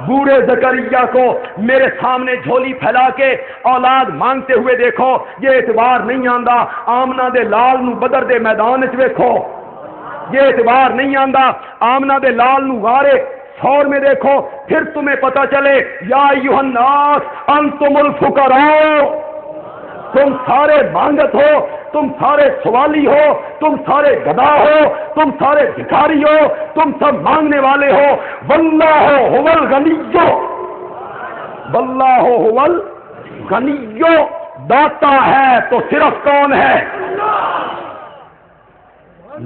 بوڑھے زکریا کو میرے سامنے جھولی پھیلا کے اولاد مانگتے ہوئے دیکھو، یہ اعتبار نہیں آندا۔ آمنہ دے لال نو بدر دے میدان وچ ویکھو، یہ اعتبار نہیں آندا۔ آمنہ دے لال نو غارے سور میں دیکھو، پھر تمہیں پتہ چلے یا ایھا الناس انتم الفقراء، تم سارے مانگت ہو، تم سارے سوالی ہو، تم سارے گدا ہو، تم سارے بھکاری ہو، تم سب مانگنے والے ہو۔ واللہ هو الغنی، واللہ هو الغنی، داتا ہے تو صرف کون ہے؟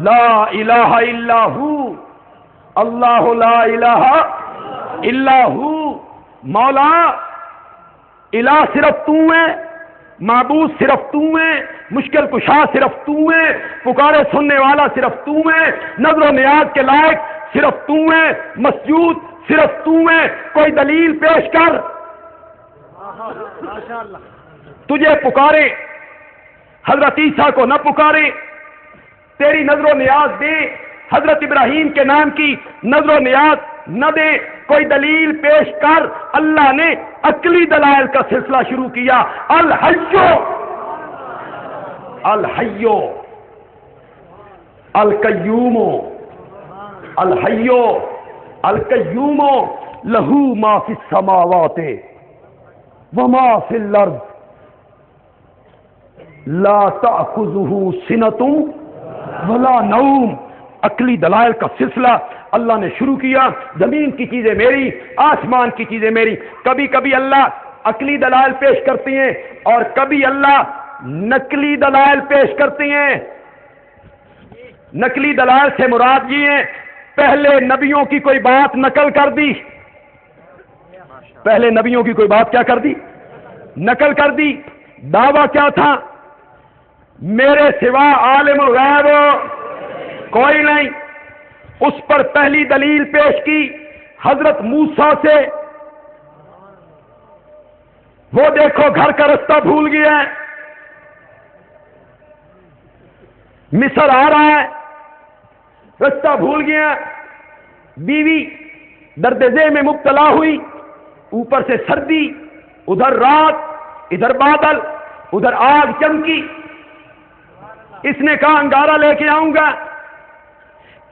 لا الہ الا ہو، اللہ لا الہ الا ہو۔ مولا الہ صرف تو ہے، معبود صرف تو ہے، مشکل کشا صرف تو ہے، پکارے سننے والا صرف تو ہے، نظر و نیاز کے لائق صرف تو ہے، مسجود صرف تو ہے۔ کوئی دلیل پیش کر، تجھے پکارے، حضرت عیسیٰ کو نہ پکارے، تیری نظر و نیاز دے، حضرت ابراہیم کے نام کی نظر و نیاز نہ دے، کوئی دلیل پیش کر۔ اللہ نے عقلی دلائل کا سلسلہ شروع کیا۔ الحیو، الحیو، القیوم، الحیو، القیوم، لہو ما فی السماوات وما فی الارض لا تأخذہ سنۃ ولا نوم. عقلی دلائل کا سلسلہ اللہ نے شروع کیا. زمین کی چیزیں میری، آسمان کی چیزیں میری. کبھی کبھی اللہ عقلی دلائل پیش کرتے ہیں اور کبھی اللہ نقلی دلائل پیش کرتے ہیں. نقلی دلائل سے مراد یہ ہے پہلے نبیوں کی کوئی بات نقل کر دی. پہلے نبیوں کی کوئی بات کیا کر دی؟ نقل کر دی. دعویٰ کیا تھا؟ میرے سوا عالم الغیب کوئی نہیں. اس پر پہلی دلیل پیش کی حضرت موسیٰ سے. وہ دیکھو گھر کا رستہ بھول گیا ہے، مصر آ رہا ہے، رستہ بھول گیا. بیوی درد ذہ میں مبتلا ہوئی، اوپر سے سردی، ادھر رات، ادھر بادل، ادھر آگ چمکی. اس نے کہا انگارہ لے کے آؤں گا،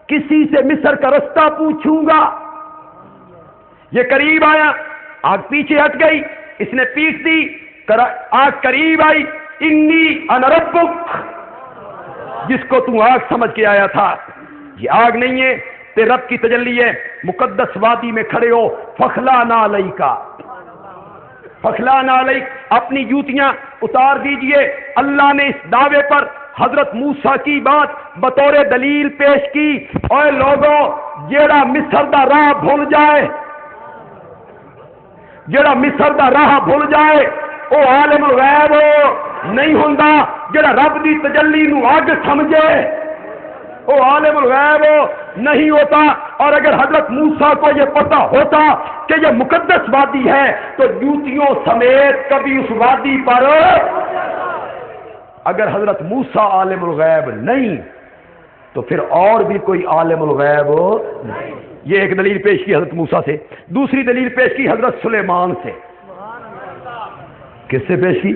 کسی سے مصر کا رستہ پوچھوں گا. یہ قریب آیا، آگ پیچھے ہٹ گئی. اس نے پیٹ دی، آگ قریب آئی. انی انا ربک، جس کو تم آگ سمجھ کے آیا تھا یہ آگ نہیں ہے، تیرے رب کی تجلی ہے. مقدس وادی میں کھڑے ہو. فخلانا علیکا، فخلانا علیک، اپنی جوتیاں اتار دیجئے. اللہ نے اس دعوے پر حضرت موسیٰ کی بات بطور دلیل پیش کی. اے لوگوں، جیڑا مصر دا راہ بھول جائے، جیڑا مصر دا راہ بھول جائے او عالم الغیب نہیں ہوندا. جیڑا رب دی تجلی نو اگ سمجھے او عالم الغیب نہیں ہوتا. اور اگر حضرت موسیٰ کو یہ پتہ ہوتا کہ یہ مقدس وادی ہے تو جوتیوں سمیت کبھی اس وادی پر. اگر حضرت موسیٰ عالم الغیب نہیں تو پھر اور بھی کوئی عالم الغیب نہیں. یہ ایک دلیل پیش کی حضرت موسیٰ سے. دوسری دلیل پیش کی حضرت سلیمان سے. کس سے پیش کی؟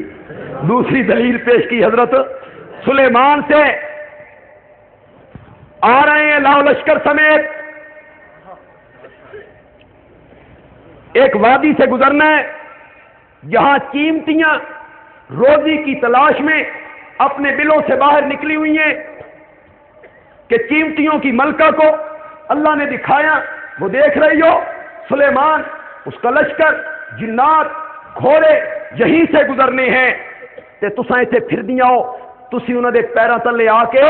دوسری دلیل پیش کی حضرت سلیمان سے. آ رہے ہیں لاؤ لشکر سمیت، ایک وادی سے گزرنا ہے جہاں چیمٹیاں روزی کی تلاش میں اپنے بلوں سے باہر نکلی ہوئی ہیں کہ چیمٹیوں کی ملکہ کو اللہ نے دکھایا. وہ دیکھ رہی ہو سلیمان، اس کا لشکر، جنات، گھوڑے یہیں سے گزرنے ہیں تے تساں ایتھے پھر دیاں ہو. تسی انہاں دے پیراں تلے آ کے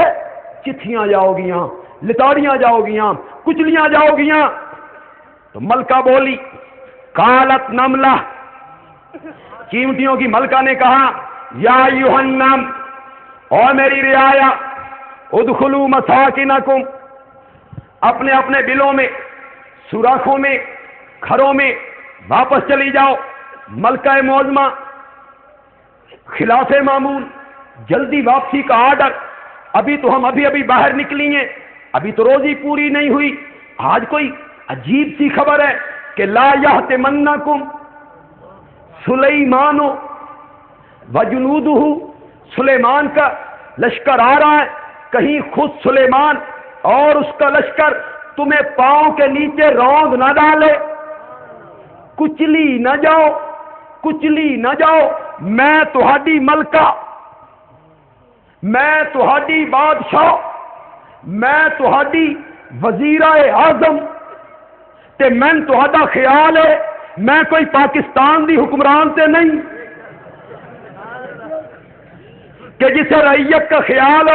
چتھیاں جاؤ گیاں، لتاڑیاں جاؤ گیاں، کچلیاں جاؤ گیاں. تو ملکہ بولی، قالت نملہ، چیمٹیوں کی ملکہ نے کہا، یا ایھا النمل، اور میری رعایا، ادخلوا مساکنکم، اپنے اپنے بلوں میں، سوراخوں میں، گھروں میں واپس چلی جاؤ. ملکہ معظمہ، خلاف معمول، جلدی واپسی کا آرڈر. ابھی تو ہم ابھی باہر نکلی ہیں، ابھی تو روزی پوری نہیں ہوئی. آج کوئی عجیب سی خبر ہے کہ لا یحتمنکم سلیمان وجنودہ، سلیمان کا لشکر آ رہا ہے. کہیں خود سلیمان اور اس کا لشکر تمہیں پاؤں کے نیچے روند نہ ڈالے، کچلی نہ جاؤ، کچلی نہ جاؤ. میں تہاڈی ملکہ، میں تہاڈی بادشاہ، میں تہاڈی وزیر اعظم تے میں تہاڈا خیال ہے میں کوئی پاکستان دی حکمران تے نہیں کہ جسے رعیت کا خیال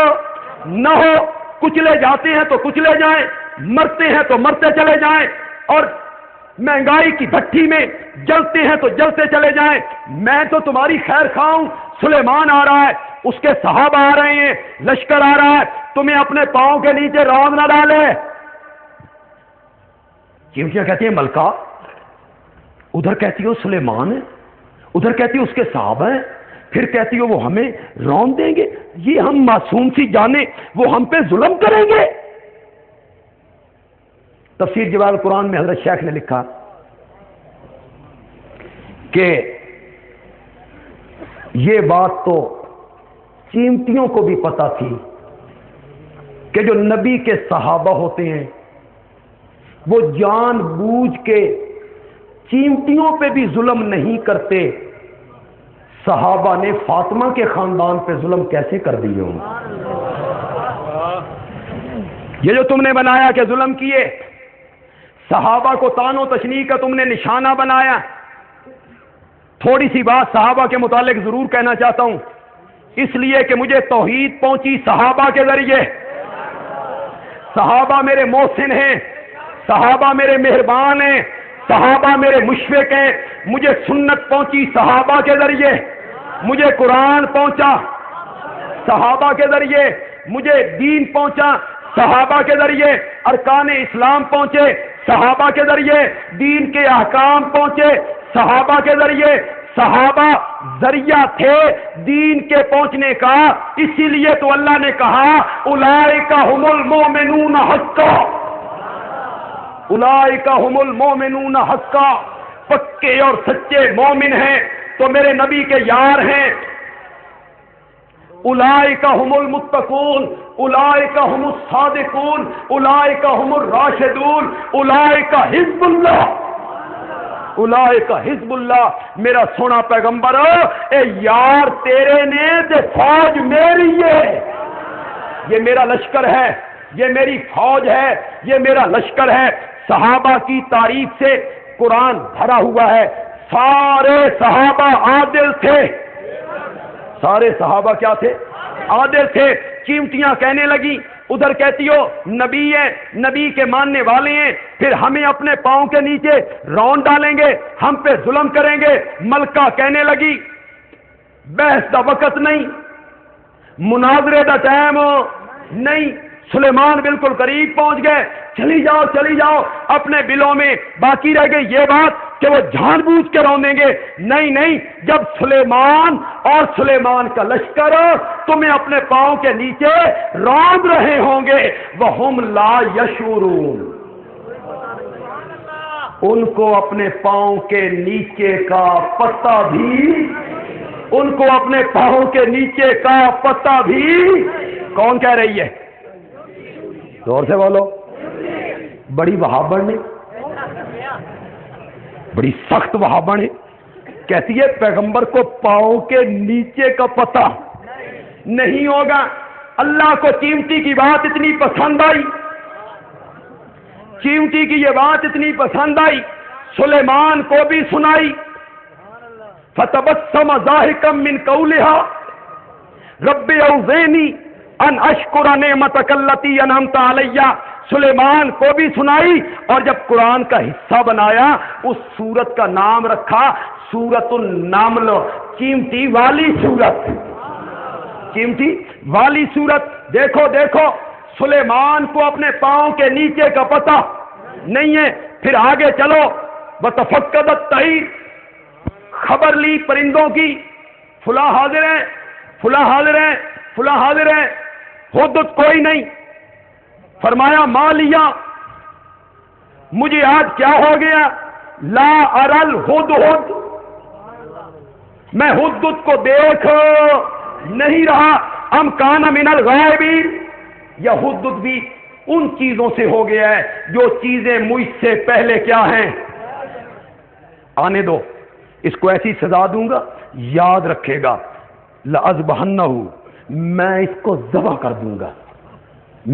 نہ ہو. کچلے جاتے ہیں تو کچلے جائیں، مرتے ہیں تو مرتے چلے جائیں، اور مہنگائی کی بھٹی میں جلتے ہیں تو جلتے چلے جائیں. میں تو تمہاری خیر خواہ ہوں. سلیمان آ رہا ہے، اس کے صحابہ آ رہے ہیں، لشکر آ رہا ہے، تمہیں اپنے پاؤں کے نیچے روند نہ ڈالے. چیمٹیاں کہتی ہیں ملکہ، ادھر کہتی ہو سلیمان ہے، ادھر کہتی ہو اس کے صحابہ ہیں، پھر کہتی ہو وہ ہمیں روند دیں گے. یہ ہم معصوم سی جانے وہ ہم پہ ظلم کریں گے. تفسیر جوال قرآن میں حضرت شیخ نے لکھا کہ یہ بات تو چیمٹیوں کو بھی پتا تھی کہ جو نبی کے صحابہ ہوتے ہیں وہ جان بوجھ کے چیمٹیوں پہ بھی ظلم نہیں کرتے، صحابہ نے فاطمہ کے خاندان پہ ظلم کیسے کر دیے ہوں؟ یہ جو تم نے بنایا کہ ظلم کیے، صحابہ کو طعن و تشنیع کا تم نے نشانہ بنایا. تھوڑی سی بات صحابہ کے متعلق ضرور کہنا چاہتا ہوں، اس لیے کہ مجھے توحید پہنچی صحابہ کے ذریعے. صحابہ میرے محسن ہیں، صحابہ میرے مہربان ہیں، صحابہ میرے مشفق ہیں. مجھے سنت پہنچی صحابہ کے ذریعے، مجھے قرآن پہنچا صحابہ کے ذریعے، مجھے دین پہنچا صحابہ کے ذریعے، ارکان اسلام پہنچے صحابہ کے ذریعے، دین کے احکام پہنچے صحابہ کے ذریعے. صحابہ ذریعہ تھے دین کے پہنچنے کا، اسی لیے تو اللہ نے کہا اولئک هم المؤمنون حقا، اولئک هم المؤمنون حقا. پکے اور سچے مومن ہیں تو میرے نبی کے یار ہیں. اولئک هم المتقون، اولئک هم الصادقون، اولئک هم الراشدون، اولئک حزب اللہ، اولئک حزب اللہ. میرا سونا پیغمبر اے یار تیرے نے تے فوج میری ہے، یہ میرا لشکر ہے، یہ میری فوج ہے، یہ میرا لشکر ہے. صحابہ کی تعریف سے قرآن بھرا ہوا ہے. سارے صحابہ عادل تھے، سارے صحابہ کیا تھے؟ عادل تھے. چیمٹیاں کہنے لگی، ادھر کہتی ہو نبی ہیں، نبی کے ماننے والے ہیں، پھر ہمیں اپنے پاؤں کے نیچے رون ڈالیں گے، ہم پہ ظلم کریں گے. ملکہ کہنے لگی بحث دا وقت نہیں، مناظرے دا ٹائم نہیں. سلیمان بالکل قریب پہنچ گئے، چلی جاؤ چلی جاؤ. اپنے بلوں میں باقی رہ گئی یہ بات کہ وہ جان بوجھ کے روندیں گے. نہیں نہیں، جب سلیمان اور سلیمان کا لشکر تمہیں اپنے پاؤں کے نیچے روند رہے ہوں گے، وَهُمْ لَا يَشْعُرُونَ، ان کو اپنے پاؤں کے نیچے کا پتہ بھی، ان کو اپنے پاؤں کے نیچے کا پتہ بھی. کون کہہ رہی ہے؟ زور سے بولو. بڑی وہابڑ نے، بڑی سخت وہابڑ ہے، کہتی ہے پیغمبر کو پاؤں کے نیچے کا پتہ نہیں ہوگا. اللہ کو چیمٹی کی بات اتنی پسند آئی، چیمٹی کی یہ بات اتنی پسند آئی، سلیمان کو بھی سنائی. فتبسم ضاحکا من قولها رب اوزعنی ان اشکر نعمتک التی انعمت علی. سلیمان کو بھی سنائی، اور جب قرآن کا حصہ بنایا اس سورت کا نام رکھا سورت النمل، چیمٹی والی سورت، چیمٹی والی سورت. دیکھو دیکھو، سلیمان کو اپنے پاؤں کے نیچے کا پتہ نہیں ہے. پھر آگے چلو، وتفقد الطیر، خبر لی پرندوں کی، فلاں حاضر ہیں، فلاں حاضر ہیں، فلاں حاضر ہیں. حدت کوئی نہیں. فرمایا ما لیا، مجھے آج کیا ہو گیا؟ لا ارل ہدہد، میں ہدہد کو دیکھ نہیں رہا. ام کان من الغائبین، یا ہدہد بھی ان چیزوں سے ہو گیا ہے جو چیزیں مجھ سے پہلے کیا ہیں. آنے دو، اس کو ایسی سزا دوں گا یاد رکھے گا. لأذبحنہ، میں اس کو ذبح کر دوں گا.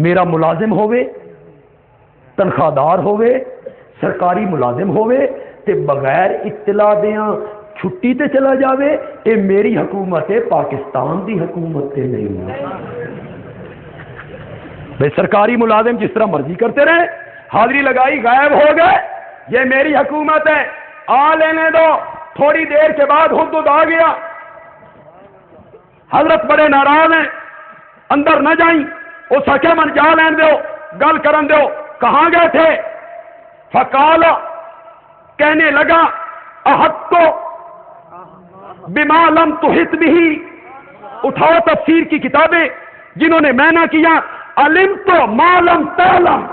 میرا ملازم ہوئے، تنخواہ دار ہوئے، سرکاری ملازم ہوئے تے بغیر اطلاع دیاں چھٹی تے چلا جاوے، اے میری حکومت ہے، پاکستان دی حکومت تے نہیں. بھئی سرکاری ملازم جس طرح مرضی کرتے رہے، حاضری لگائی غائب ہو گئے، یہ میری حکومت ہے، آ لینے دو. تھوڑی دیر کے بعد ہدہد آ گیا. حضرت بڑے ناراض ہیں، اندر نہ جائیں، او سکے من جا لین دیو، گل کرن دیو. کہاں گئے تھے؟ فقال، کہنے لگا احط بما لم تحط به. اٹھاؤ تفسیر کی کتابیں جنہوں نے معنی کیا علمت ما لم تعلم،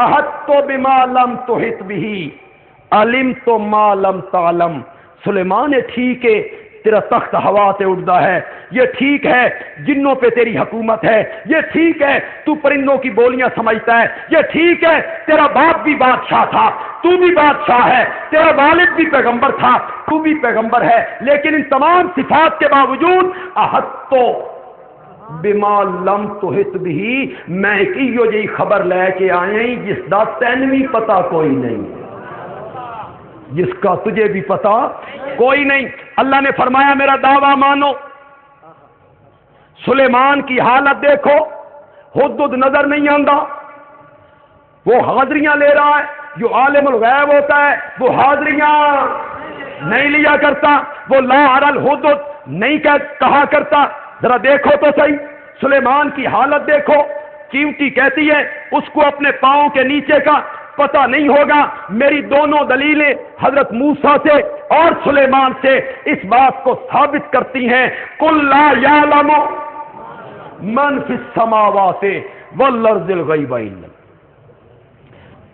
احط بما لم تحط به، علمت ما لم تعلم. سلیمان ہے ٹھیک ہے، تیرا تخت ہوا سے اڑتا ہے، یہ ٹھیک ہے جنوں پہ تیری حکومت ہے، یہ ٹھیک ہے تو پرندوں کی بولیاں سمجھتا ہے، یہ ٹھیک ہے تیرا باپ بھی بادشاہ تھا، تو بھی بادشاہ ہے، تیرا والد بھی پیغمبر تھا، تو بھی پیغمبر ہے، لیکن ان تمام صفات کے باوجود احطو بما لم تحط بھی، میں ایک جی خبر لے کے آئے ہیں جس دا تین بھی پتا کوئی نہیں، جس کا تجھے بھی پتا کوئی نہیں۔ اللہ نے فرمایا میرا دعویٰ مانو، سلیمان کی حالت دیکھو، حدود نظر نہیں آندا، وہ حاضریاں لے رہا ہے، جو عالم الغیب ہوتا ہے وہ حاضریاں نہیں لیا کرتا، وہ لا ارى الحدود نہیں کہا کرتا۔ ذرا دیکھو تو صحیح سلیمان کی حالت دیکھو، چیونٹی کہتی ہے اس کو اپنے پاؤں کے نیچے کا پتہ نہیں ہوگا۔ میری دونوں دلیلیں حضرت موسیٰ سے اور سلیمان سے اس بات کو ثابت کرتی ہیں، قل لا یعلم من فی السماوات والارض الغیب الا اللہ۔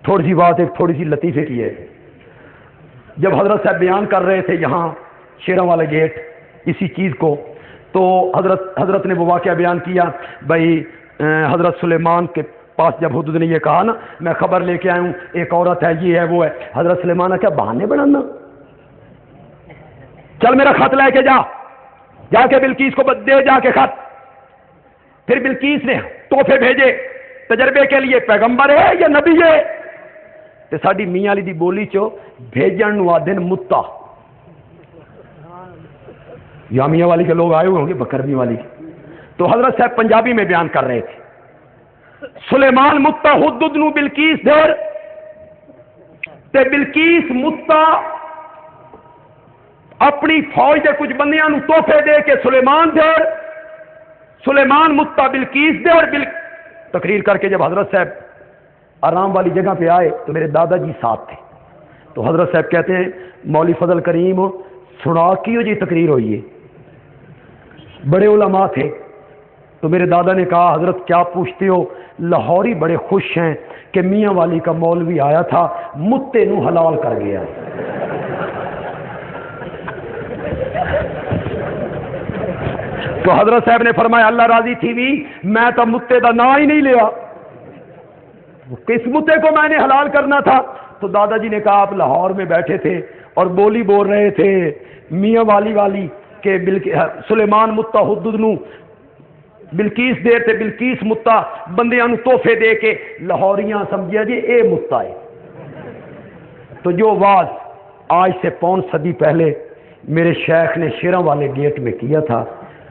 تھوڑی سی بات ایک تھوڑی سی لطیفے کی ہے، جب حضرت صاحب بیان کر رہے تھے یہاں شیروں والے گیٹ اسی چیز کو، تو حضرت نے وہ واقعہ بیان کیا، بھائی حضرت سلیمان کے پاس جب حدود نے یہ کہا نا میں خبر لے کے آیا ہوں، ایک عورت ہے، یہ ہے وہ ہے، حضرت سلیمان نے کیا بہانے بنانا، چل میرا خط لے کے جا کے بلقیس کو دے جا کے خط۔ پھر بلقیس نے تحفے بھیجے تجربے کے لیے، پیغمبر ہے یا نبی ہے؟ تے ساڈی میاں علی دی بولی چو بھیجن نو آدن متا، یا میاں والی کے لوگ آئے ہوئے ہوں گے بکرمی والی کے، تو حضرت صاحب پنجابی میں بیان کر رہے تھے، سلیمان متا حدود نو بلقیس دیر تے بلقیس متا اپنی فوج دے کچھ بندیاں نو تحفے دے کے سلیمان دیر، سلیمان متا بلقیس دیر تقریر کر کے جب حضرت صاحب آرام والی جگہ پہ آئے تو میرے دادا جی ساتھ تھے، تو حضرت صاحب کہتے ہیں مولوی فضل کریم سنا کیوں جی تقریر ہوئی ہے، بڑے علماء تھے، تو میرے دادا نے کہا حضرت کیا پوچھتے ہو، لاہوری بڑے خوش ہیں کہ میاں والی کا مولوی آیا تھا متے نو حلال کر گیا۔ تو حضرت صاحب نے فرمایا اللہ راضی تھی بھی میں تو متے دا نا ہی نہیں لیا، کس متے کو میں نے حلال کرنا تھا؟ تو دادا جی نے کہا آپ لاہور میں بیٹھے تھے اور بولی بول رہے تھے میاں والی کہ سلیمان متا حدود نو بلقیس دیر تے بلقیس متا بندیاں نو تحفے دے کے لاہوریاں سمجھیا جی اے متا ہے۔ تو جو واز آج سے 5 صدی پہلے میرے شیخ نے شیروں والے گیٹ میں کیا تھا،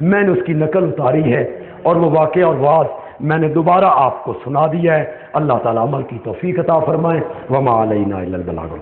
میں نے اس کی نقل اتاری ہے اور وہ واقعہ اور واز میں نے دوبارہ آپ کو سنا دیا ہے۔ اللہ تعالیٰ عمل کی توفیق عطا فرمائے۔ وما علینا الا البلاغ۔